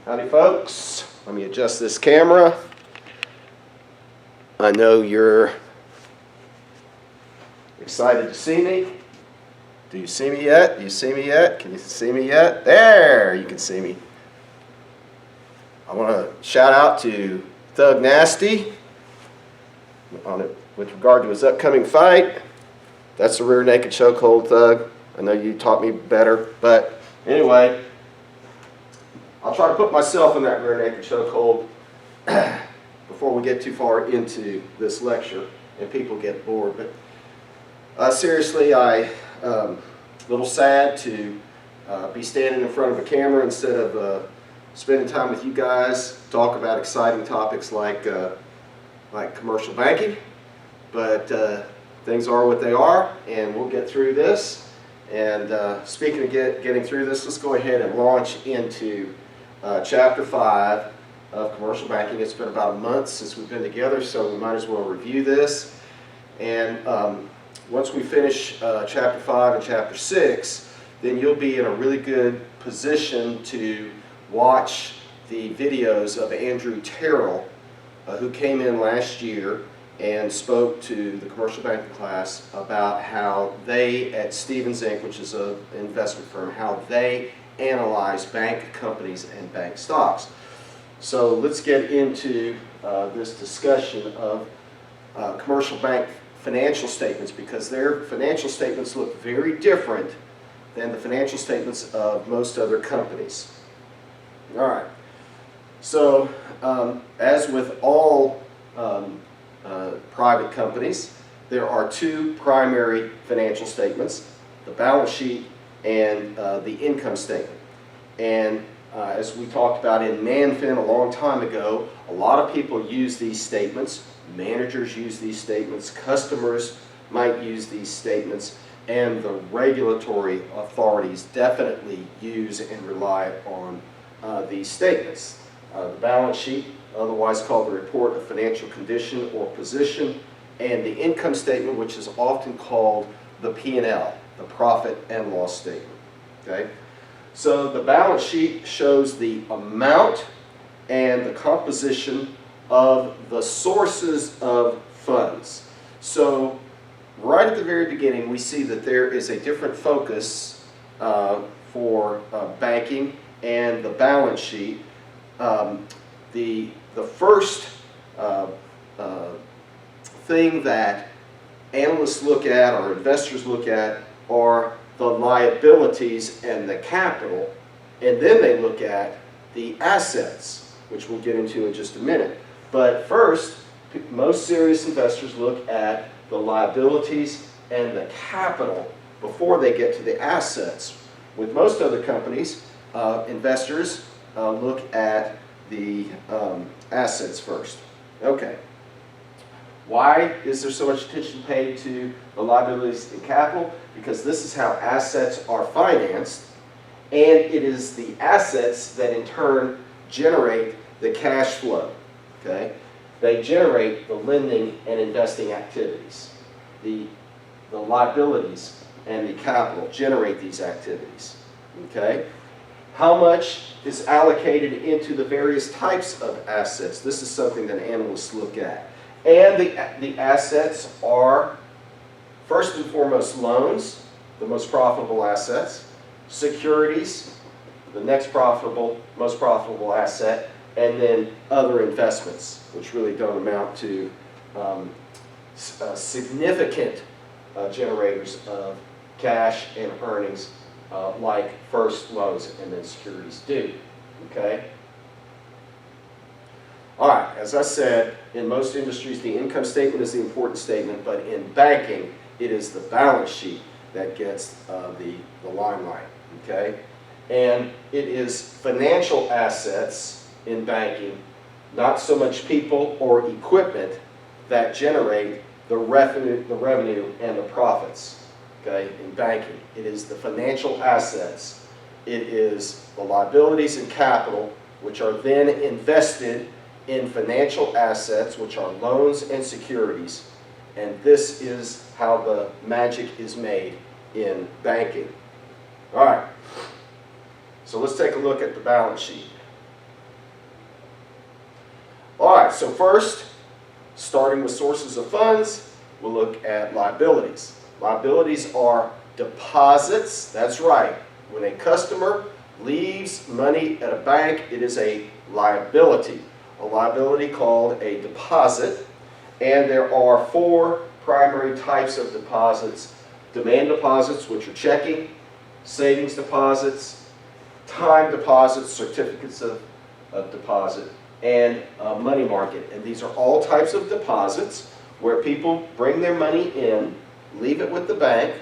Howdy folks, let me adjust this camera. I know you're excited to see me. Do you see me yet? Do you see me yet? Can you see me yet? There, you can see me. I want to shout out to Thug Nasty with regard to his upcoming fight. That's the rear naked chokehold, Thug. I know you taught me better, but anyway, I'll try to put myself in that rear naked chokehold before we get too far into this lecture and people get bored. But seriously, I'm a little sad to be standing in front of a camera instead of spending time with you guys, talk about exciting topics like commercial banking. But things are what they are, and we'll get through this. And speaking of getting through this, let's go ahead and launch into Chapter 5 of commercial banking. It's been about a month since we've been together, so we might as well review this. And once we finish Chapter 5 and Chapter 6, then you'll be in a really good position to watch the videos of Andrew Terrell, who came in last year and spoke to the commercial banking class about how they at Stephens Inc., which is an investment firm, how they analyze bank companies and bank stocks. So let's get into this discussion of commercial bank financial statements, because their financial statements look very different than the financial statements of most other companies. All right. So as with all private companies, there are two primary financial statements: the balance sheet and the income statement. And as we talked about in ManFin a long time ago, a lot of people use these statements. Managers use these statements, customers might use these statements, and the regulatory authorities definitely use and rely on these statements. The balance sheet, otherwise called the report of financial condition or position, and the income statement, which is often called the P&L, the profit and loss statement. Okay? So the balance sheet shows the amount and the composition of the sources of funds. So right at the very beginning, we see that there is a different focus for banking and the balance sheet. The first thing that analysts look at or investors look at are the liabilities and the capital, and then they look at the assets, which we'll get into in just a minute. But first, most serious investors look at the liabilities and the capital before they get to the assets. With most other companies, investors look at the assets first. Okay. Why is there so much attention paid to the liabilities and capital? Because this is how assets are financed, and it is the assets that in turn generate the cash flow. Okay? They generate the lending and investing activities. The liabilities and the capital generate these activities. Okay? How much is allocated into the various types of assets? This is something that analysts look at. And the assets are, first and foremost, loans, the most profitable assets, securities, the next most profitable asset, and then other investments, which really don't amount to significant generators of cash and earnings like first loans and then securities do. Okay? All right, as I said, in most industries the income statement is the important statement, but in banking it is the balance sheet that gets the limelight. Okay? And it is financial assets in banking, not so much people or equipment, that generate the revenue and the profits. Okay? In banking, it is the financial assets. It is the liabilities and capital, which are then invested in financial assets, which are loans and securities. And this is how the magic is made in banking. All right. So let's take a look at the balance sheet. so first, starting with sources of funds, we'll look at liabilities. Liabilities are deposits. That's right. When a customer leaves money at a bank, it is a liability. A liability called a deposit. And there are four primary types of deposits. Demand deposits, which are checking, savings deposits, time deposits, certificates of deposit, and money market. And these are all types of deposits where people bring their money in, leave it with the bank,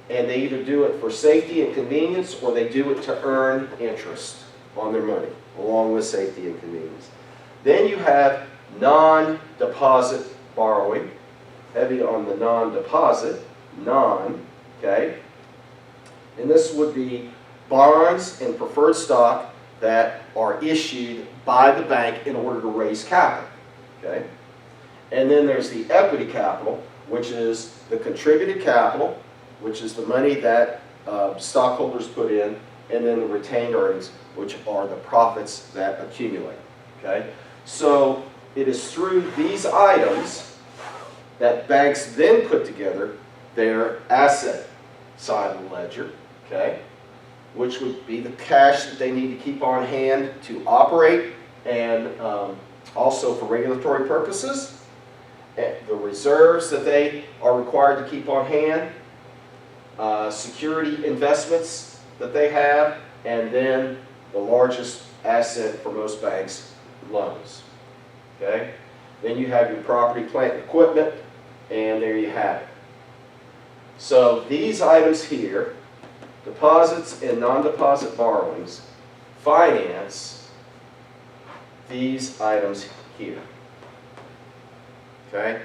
and they either do it for safety and convenience or they do it to earn interest on their money, along with safety and convenience. Then you have non-deposit borrowing, heavy on the non-deposit, okay? And this would be bonds and preferred stock that are issued by the bank in order to raise capital, okay? And then there's the equity capital, which is the contributed capital, which is the money that stockholders put in, and then the retained earnings, which are the profits that accumulate, okay? So it is through these items that banks then put together their asset side of the ledger, okay? Which would be the cash that they need to keep on hand to operate and also for regulatory purposes, and the reserves that they are required to keep on hand, security investments that they have, and then the largest asset for most banks, loans. Okay? Then you have your property, plant, and equipment, and there you have it. So these items here, deposits and non-deposit borrowings, finance these items here. Okay?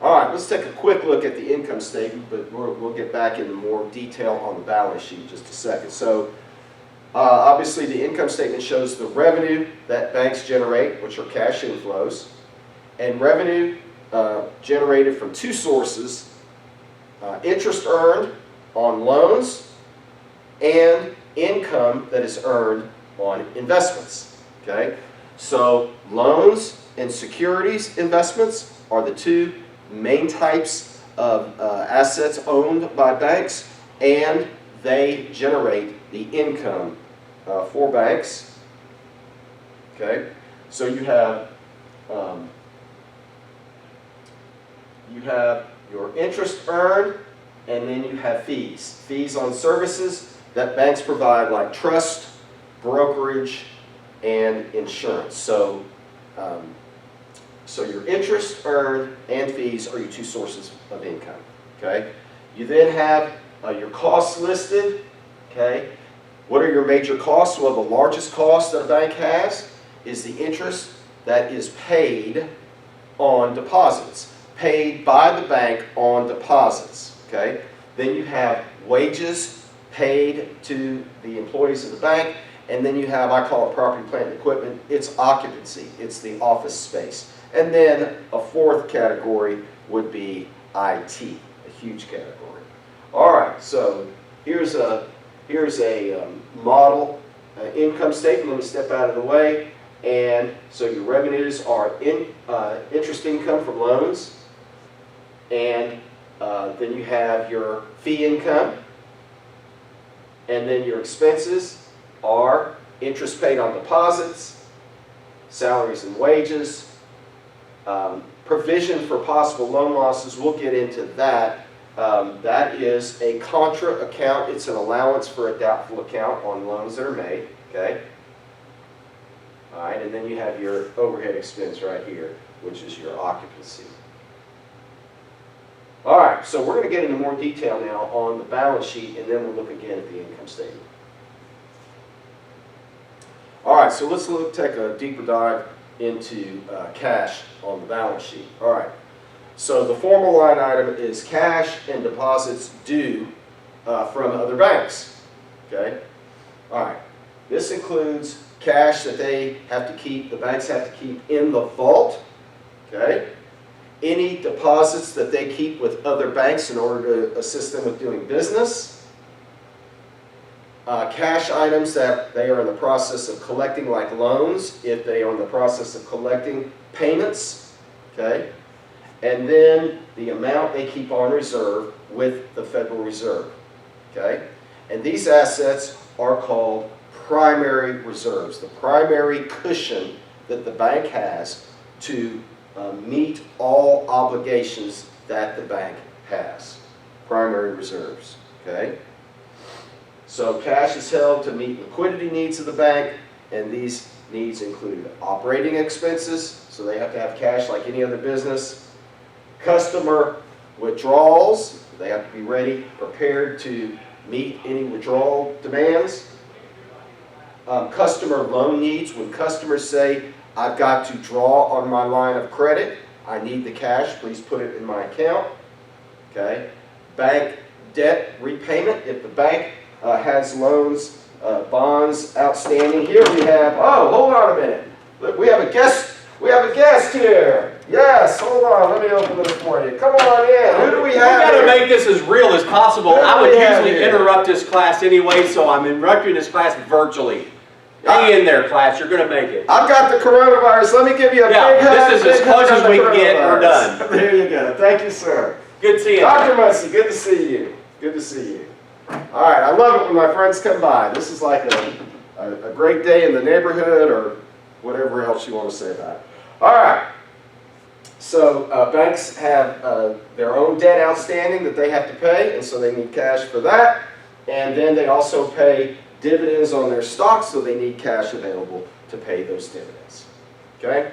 All right, let's take a quick look at the income statement, but we'll get back into more detail on the balance sheet in just a second. So obviously the income statement shows the revenue that banks generate, which are cash inflows, and revenue generated from two sources, interest earned on loans and income that is earned on investments. Okay? So loans and securities investments are the two main types of assets owned by banks, and they generate the income for banks. Okay? So you have your interest earned, and then you have fees. Fees on services that banks provide, like trust, brokerage, and insurance. So, so your interest earned and fees are your two sources of income. Okay. You then have your costs listed. Okay. What are your major costs? Well, the largest cost that a bank has is the interest that is paid on deposits, paid by the bank on deposits. Okay. Then you have wages paid to the employees of the bank. And then you have, I call it property, plant, and equipment. It's occupancy. It's the office space. And then a fourth category would be IT, a huge category. All right, so here's a model income statement. Let me step out of the way. And so your revenues are interest income from loans. And then you have your fee income. And then your expenses are interest paid on deposits, salaries and wages, provision for possible loan losses. We'll get into that. That is a contra account. It's an allowance for a doubtful account on loans that are made. Okay. All right, and then you have your overhead expense right here, which is your occupancy. All right, so we're going to get into more detail now on the balance sheet, and then we'll look again at the income statement. All right, so let's take a deeper dive into cash on the balance sheet. All right, so the formal line item is cash and deposits due from other banks. Okay, all right, this includes cash that they have to keep, the banks have to keep in the vault. Okay, any deposits that they keep with other banks in order to assist them with doing business. Cash items that they are in the process of collecting, like loans, if they are in the process of collecting payments, okay? And then the amount they keep on reserve with the Federal Reserve, okay? And these assets are called primary reserves, the primary cushion that the bank has to meet all obligations that the bank has. Primary reserves, okay? So cash is held to meet liquidity needs of the bank, and these needs include operating expenses, so they have to have cash like any other business. Customer withdrawals, they have to be ready, prepared to meet any withdrawal demands. Customer loan needs, when customers say, I've got to draw on my line of credit, I need the cash, please put it in my account. Okay. Bank debt repayment, if the bank has loans, bonds outstanding. Here we have, oh, hold on a minute. Look, we have a guest here. Yes, hold on, let me open this for you. Come on in. Who do we have? We've got to make this as real as possible. I would usually interrupt this class anyway, so I'm interrupting this class virtually. Hang in there, class. You're going to make it. I've got the coronavirus. Let me give you a big hug. This is as close as we can get. We're done. There you go. Thank you, sir. Good seeing you. Dr. Muncie, good to see you. Good to see you. All right, I love it when my friends come by. This is like a great day in the neighborhood, or whatever else you want to say about it. All right. So banks have their own debt outstanding that they have to pay, and so they need cash for that. And then they also pay dividends on their stocks, so they need cash available to pay those dividends. Okay?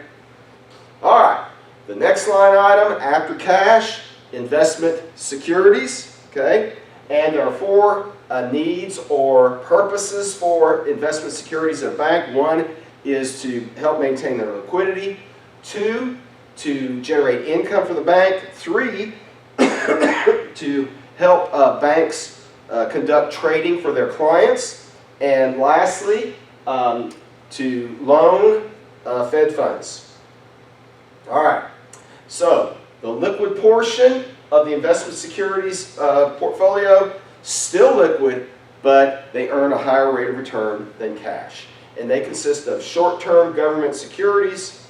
All right. The next line item after cash, investment securities. Okay? And there are four needs or purposes for investment securities at a bank. One is to help maintain their liquidity. Two, to generate income for the bank. Three, to help banks conduct trading for their clients. And lastly, to loan Fed funds. All right, so the liquid portion of the investment securities portfolio, still liquid, but they earn a higher rate of return than cash. And they consist of short-term government securities,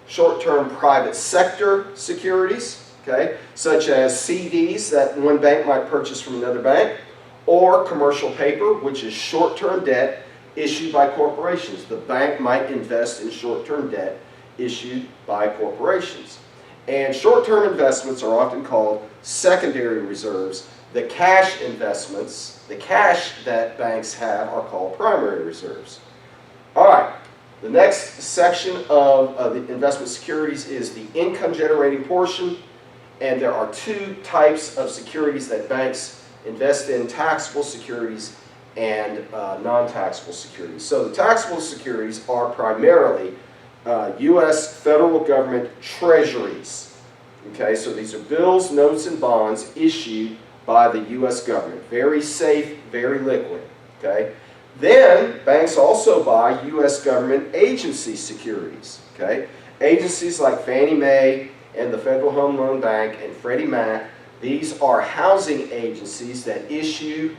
short-term private sector securities, okay, such as CDs that one bank might purchase from another bank, or commercial paper, which is short-term debt issued by corporations. The bank might invest in short-term debt issued by corporations. And short-term investments are often called secondary reserves. The cash investments, the cash that banks have, are called primary reserves. All right, the next section of the investment securities is the income-generating portion. And there are two types of securities that banks invest in: taxable securities and non-taxable securities. So the taxable securities are primarily U.S. federal government treasuries. Okay, so these are bills, notes, and bonds issued by the U.S. government. Very safe, very liquid. Okay. Then banks also buy U.S. government agency securities. Okay, agencies like Fannie Mae and the Federal Home Loan Bank and Freddie Mac. These are housing agencies that issue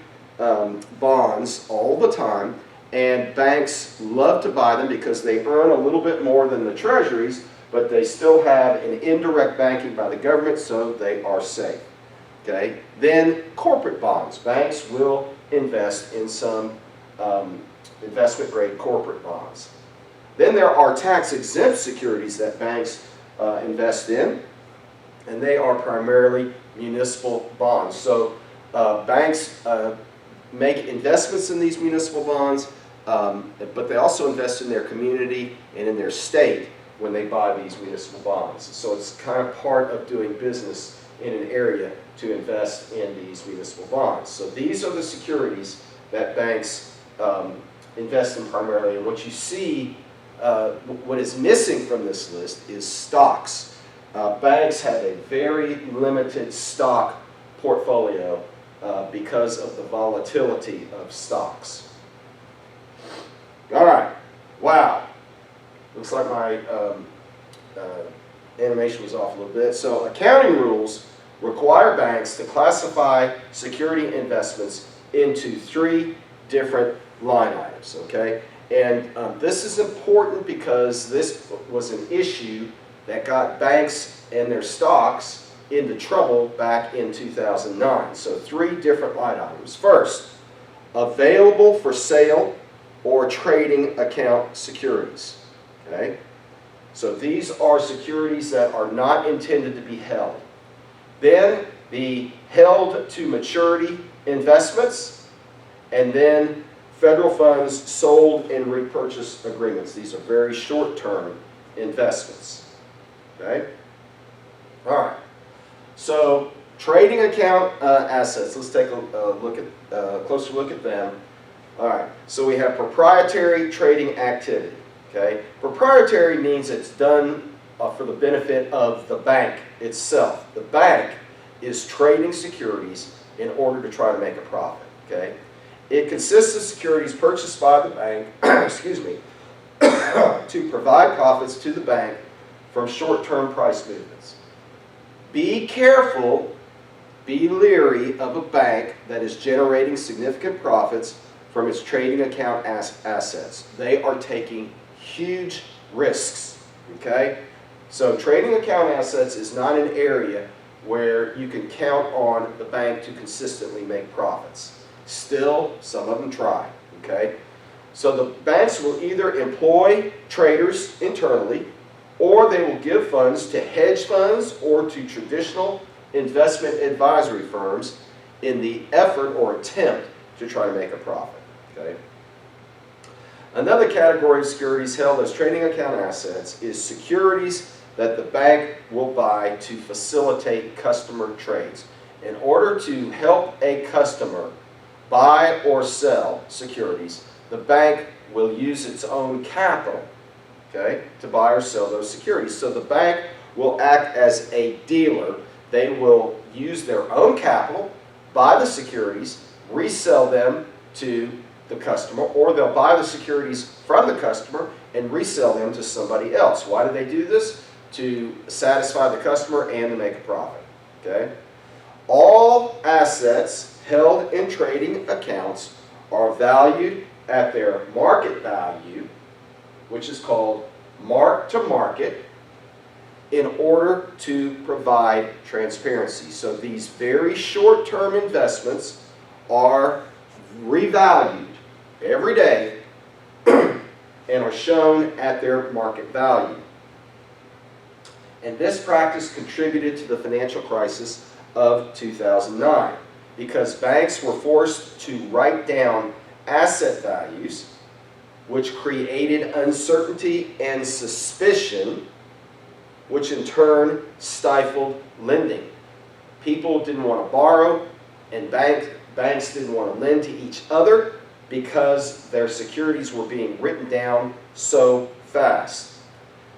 bonds all the time, and banks love to buy them because they earn a little bit more than the treasuries, but they still have an indirect banking by the government, so they are safe. Okay? Then corporate bonds. Banks will invest in some investment-grade corporate bonds. Then there are tax-exempt securities that banks invest in, and they are primarily municipal bonds. So banks make investments in these municipal bonds, but they also invest in their community and in their state when they buy these municipal bonds. So it's kind of part of doing business in an area to invest in these municipal bonds. So these are the securities that banks invest in primarily. And what you see, what is missing from this list is stocks. Banks have a very limited stock portfolio because of the volatility of stocks. All right. Wow. Looks like my animation was off a little bit. So accounting rules require banks to classify security investments into three different line items, okay? And this is important because this was an issue that got banks and their stocks into trouble back in 2009. So 3 different line items. First, available for sale or trading account securities, okay? So these are securities that are not intended to be held. Then the held to maturity investments, and then federal funds sold in repurchase agreements. These are very short-term investments, okay? All right, so trading account assets, let's take a closer look at them. All right, so we have proprietary trading activity, okay? Proprietary means it's done for the benefit of the bank itself. The bank is trading securities in order to try to make a profit, okay? It consists of securities purchased by the bank, excuse me, to provide profits to the bank from short-term price movements. Be careful, be leery of a bank that is generating significant profits from its trading account assets. They are taking huge risks, okay? So trading account assets is not an area where you can count on the bank to consistently make profits. Still, some of them try, okay? So the banks will either employ traders internally, or they will give funds to hedge funds or to traditional investment advisory firms in the effort or attempt to try to make a profit, okay? Another category of securities held as trading account assets is securities that the bank will buy to facilitate customer trades. In order to help a customer buy or sell securities, the bank will use its own capital, okay, to buy or sell those securities. So the bank will act as a dealer. They will use their own capital, buy the securities, resell them to the customer, or they'll buy the securities from the customer and resell them to somebody else. Why do they do this? To satisfy the customer and to make a profit, okay? All assets held in trading accounts are valued at their market value, which is called mark to market, in order to provide transparency. So these very short-term investments are revalued every day and are shown at their market value. And this practice contributed to the financial crisis of 2009 because banks were forced to write down asset values, which created uncertainty and suspicion, which in turn stifled lending. People didn't want to borrow, and banks didn't want to lend to each other because their securities were being written down so fast.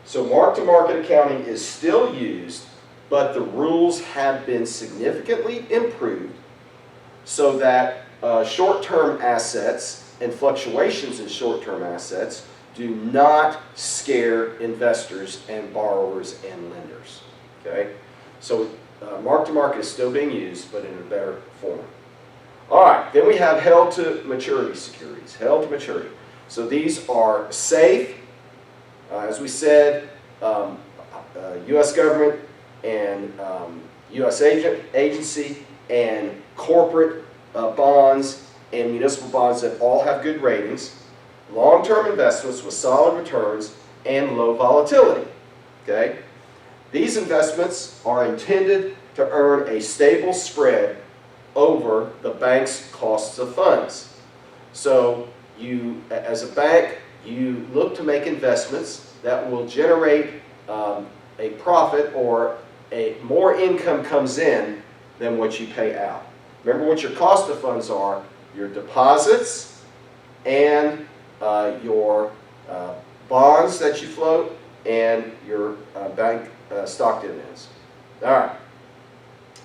So mark-to-market accounting is still used, but the rules have been significantly improved so that short-term assets and fluctuations in short-term assets do not scare investors and borrowers and lenders, okay? So mark-to-market is still being used, but in a better form. All right, then we have held-to-maturity securities, held-to-maturity. So these are safe, as we said, U.S. government and U.S. agency and corporate bonds and municipal bonds that all have good ratings, long-term investments with solid returns and low volatility, okay? These investments are intended to earn a stable spread over the bank's costs of funds. So you, as a bank, you look to make investments that will generate a profit or more income comes in than what you pay out. Remember what your cost of funds are: your deposits and your bonds that you float and your bank stock dividends. All right.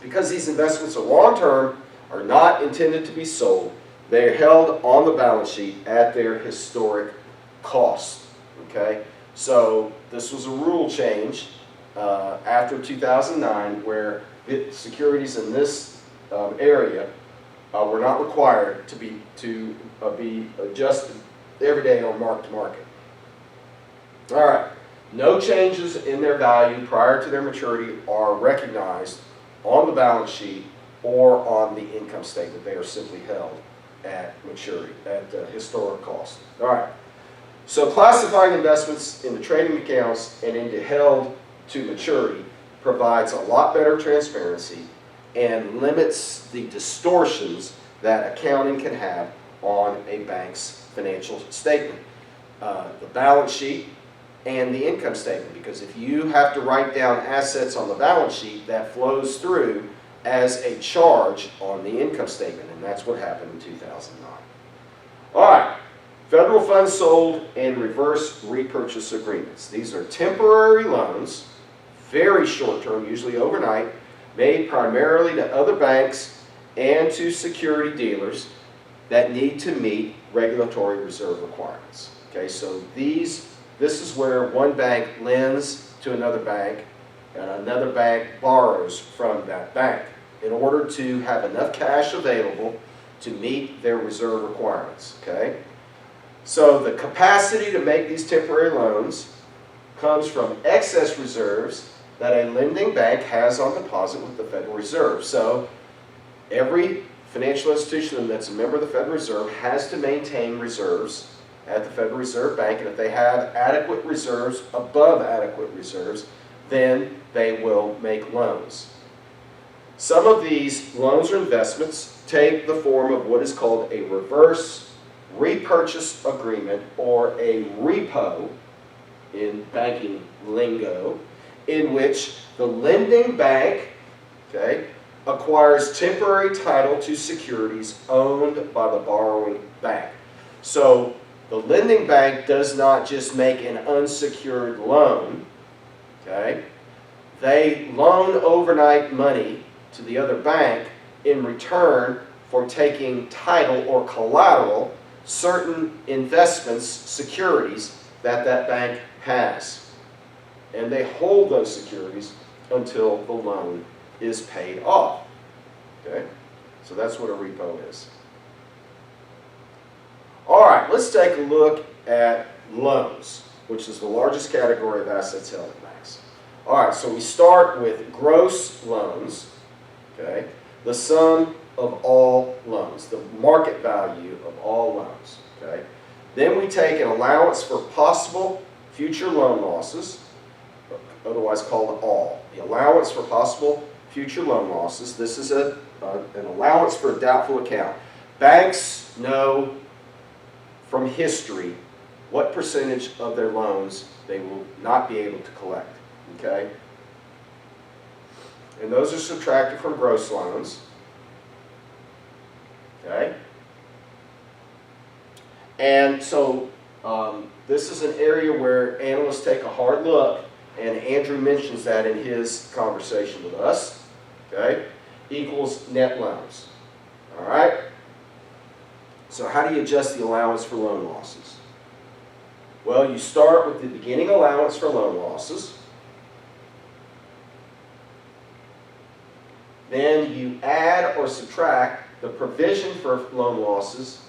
Because these investments are long-term, are not intended to be sold, they are held on the balance sheet at their historic cost. Okay? So this was a rule change after 2009 where securities in this area We're not required to be adjusted every day on mark-to-market. All right. No changes in their value prior to their maturity are recognized on the balance sheet or on the income statement. They are simply held at maturity, at historic cost. All right. So classifying investments into trading accounts and into held to maturity provides a lot better transparency and limits the distortions that accounting can have on a bank's financial statement. The balance sheet and the income statement, because if you have to write down assets on the balance sheet, that flows through as a charge on the income statement, and that's what happened in 2009. All right, federal funds sold and reverse repurchase agreements. These are temporary loans, very short-term, usually overnight, made primarily to other banks and to security dealers that need to meet regulatory reserve requirements. Okay, so this is where one bank lends to another bank and another bank borrows from that bank in order to have enough cash available to meet their reserve requirements. Okay, so the capacity to make these temporary loans comes from excess reserves that a lending bank has on deposit with the Federal Reserve. So every financial institution that's a member of the Federal Reserve has to maintain reserves at the Federal Reserve Bank, and if they have adequate reserves, above adequate reserves, then they will make loans. Some of these loans or investments take the form of what is called a reverse repurchase agreement, or a repo in banking lingo, in which the lending bank, okay, acquires temporary title to securities owned by the borrowing bank. So the lending bank does not just make an unsecured loan, okay? They loan overnight money to the other bank in return for taking title or collateral certain investments, securities that that bank has. And they hold those securities until the loan is paid off. Okay? So that's what a repo is. All right, let's take a look at loans, which is the largest category of assets held at banks. All right, so we start with gross loans, okay? The sum of all loans, the market value of all loans, okay? Then we take an allowance for possible future loan losses, otherwise called all. The allowance for possible future loan losses. This is an allowance for a doubtful account. Banks know from history what percentage of their loans they will not be able to collect. Okay? And those are subtracted from gross loans. Okay? And so this is an area where analysts take a hard look, and Andrew mentions that in his conversation with us. Okay? Equals net loans. All right? So how do you adjust the allowance for loan losses? Well, you start with the beginning allowance for loan losses. Then you add or subtract the provision for loan losses